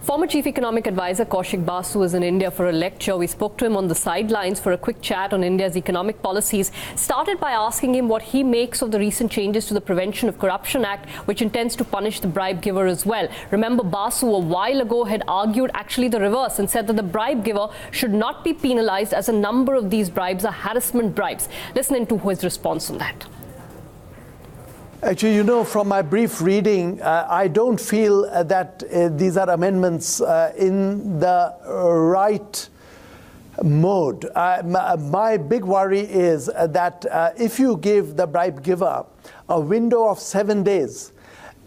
Former Chief Economic Advisor Kaushik Basu is in India for a lecture. We spoke to him on the sidelines for a quick chat on India's economic policies. Started by asking him what he makes of the recent changes to the Prevention of Corruption Act, which intends to punish the bribe giver as well. Remember, Basu a while ago had argued actually the reverse and said that the bribe giver should not be penalized as a number of these bribes are harassment bribes. Listen to his response on that. Actually, from my brief reading, I don't feel that these are amendments in the right mode. My big worry is that if you give the bribe giver a window of 7 days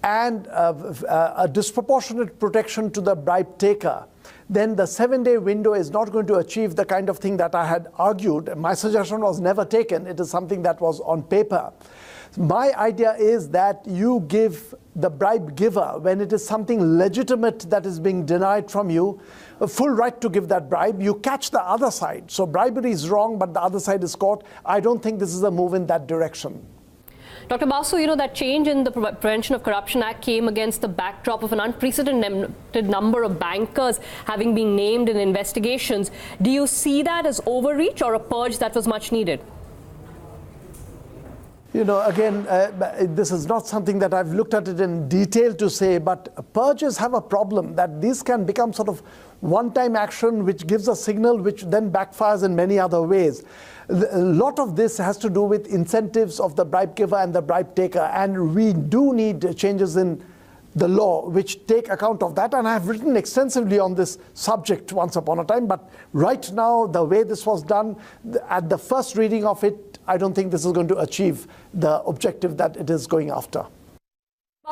and a disproportionate protection to the bribe taker, then the 7-day window is not going to achieve the kind of thing that I had argued. My suggestion was never taken. It is something that was on paper. My idea is that you give the bribe giver, when it is something legitimate that is being denied from you, a full right to give that bribe. You catch the other side. So bribery is wrong, but the other side is caught. I don't think this is a move in that direction. Dr. Basu, that change in the Prevention of Corruption Act came against the backdrop of an unprecedented number of bankers having been named in investigations. Do you see that as overreach or a purge that was much needed? Again, this is not something that I've looked at it in detail to say, but purges have a problem that these can become sort of one-time action which gives a signal which then backfires in many other ways. A lot of this has to do with incentives of the bribe giver and the bribe taker, and we do need changes in the law which take account of that, and I've written extensively on this subject once upon a time, but right now the way this was done, at the first reading of it, I don't think this is going to achieve the objective that it is going after.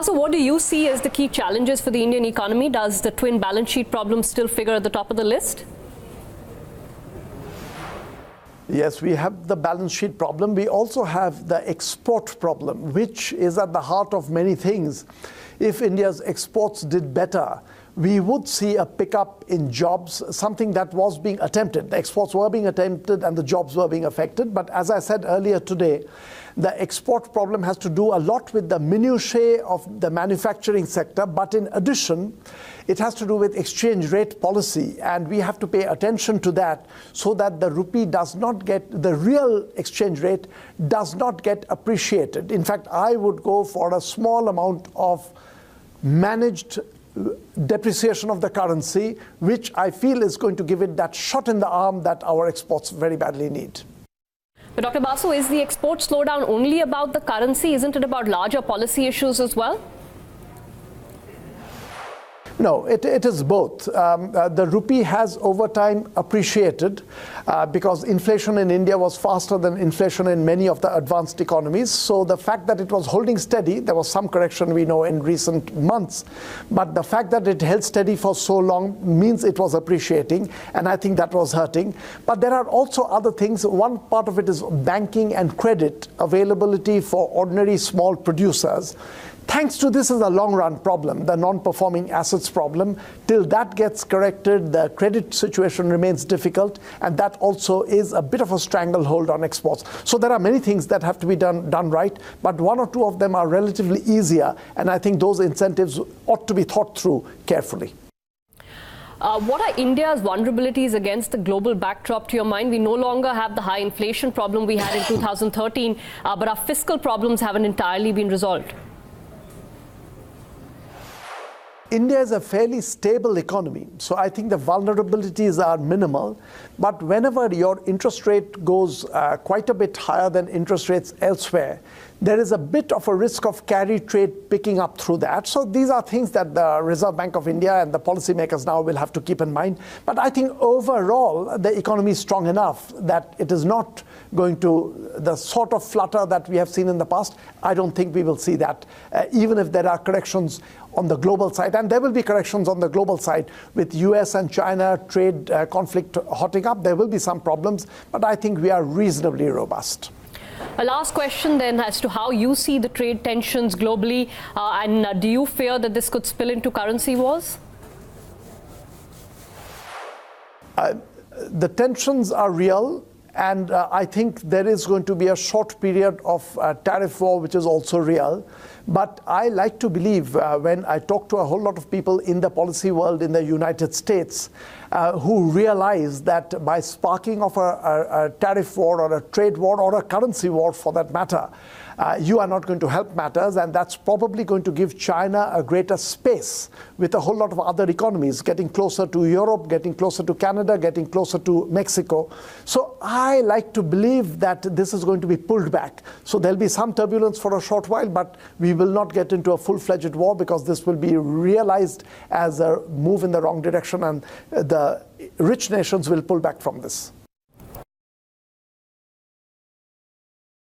So what do you see as the key challenges for the Indian economy? Does the twin balance sheet problem still figure at the top of the list? Yes, we have the balance sheet problem. We also have the export problem, which is at the heart of many things. If India's exports did better, we would see a pickup in jobs, something that was being attempted. The exports were being attempted and the jobs were being affected. But as I said earlier today, the export problem has to do a lot with the minutiae of the manufacturing sector. But in addition, it has to do with exchange rate policy. And we have to pay attention to that so that the rupee does not get, the real exchange rate does not get appreciated. In fact, I would go for a small amount of managed depreciation of the currency, which I feel is going to give it that shot in the arm that our exports very badly need. But Dr. Basu, is the export slowdown only about the currency? Isn't it about larger policy issues as well? No, it is both. The rupee has over time appreciated because inflation in India was faster than inflation in many of the advanced economies. So the fact that it was holding steady, there was some correction we know in recent months, but the fact that it held steady for so long means it was appreciating, and I think that was hurting. But there are also other things. One part of it is banking and credit availability for ordinary small producers. Thanks to this is a long-run problem, the non-performing assets problem. Till that gets corrected, the credit situation remains difficult, and that also is a bit of a stranglehold on exports. So there are many things that have to be done right, but one or two of them are relatively easier, and I think those incentives ought to be thought through carefully. What are India's vulnerabilities against the global backdrop to your mind? We no longer have the high inflation problem we had in 2013, but our fiscal problems haven't entirely been resolved. India is a fairly stable economy, so I think the vulnerabilities are minimal. But whenever your interest rate goes quite a bit higher than interest rates elsewhere, there is a bit of a risk of carry trade picking up through that. So these are things that the Reserve Bank of India and the policymakers now will have to keep in mind. But I think overall, the economy is strong enough that it is not going to the sort of flutter that we have seen in the past. I don't think we will see that, even if there are corrections on the global side. And there will be corrections on the global side with US and China trade conflict hotting up. There will be some problems, but I think we are reasonably robust. A last question then as to how you see the trade tensions globally, and do you fear that this could spill into currency wars? The tensions are real, And I think there is going to be a short period of tariff war, which is also real. But I like to believe when I talk to a whole lot of people in the policy world in the United States who realize that by sparking of a tariff war or a trade war or a currency war for that matter, you are not going to help matters, and that's probably going to give China a greater space with a whole lot of other economies, getting closer to Europe, getting closer to Canada, getting closer to Mexico. So I like to believe that this is going to be pulled back. So there'll be some turbulence for a short while, but we will not get into a full-fledged war because this will be realized as a move in the wrong direction, and the rich nations will pull back from this.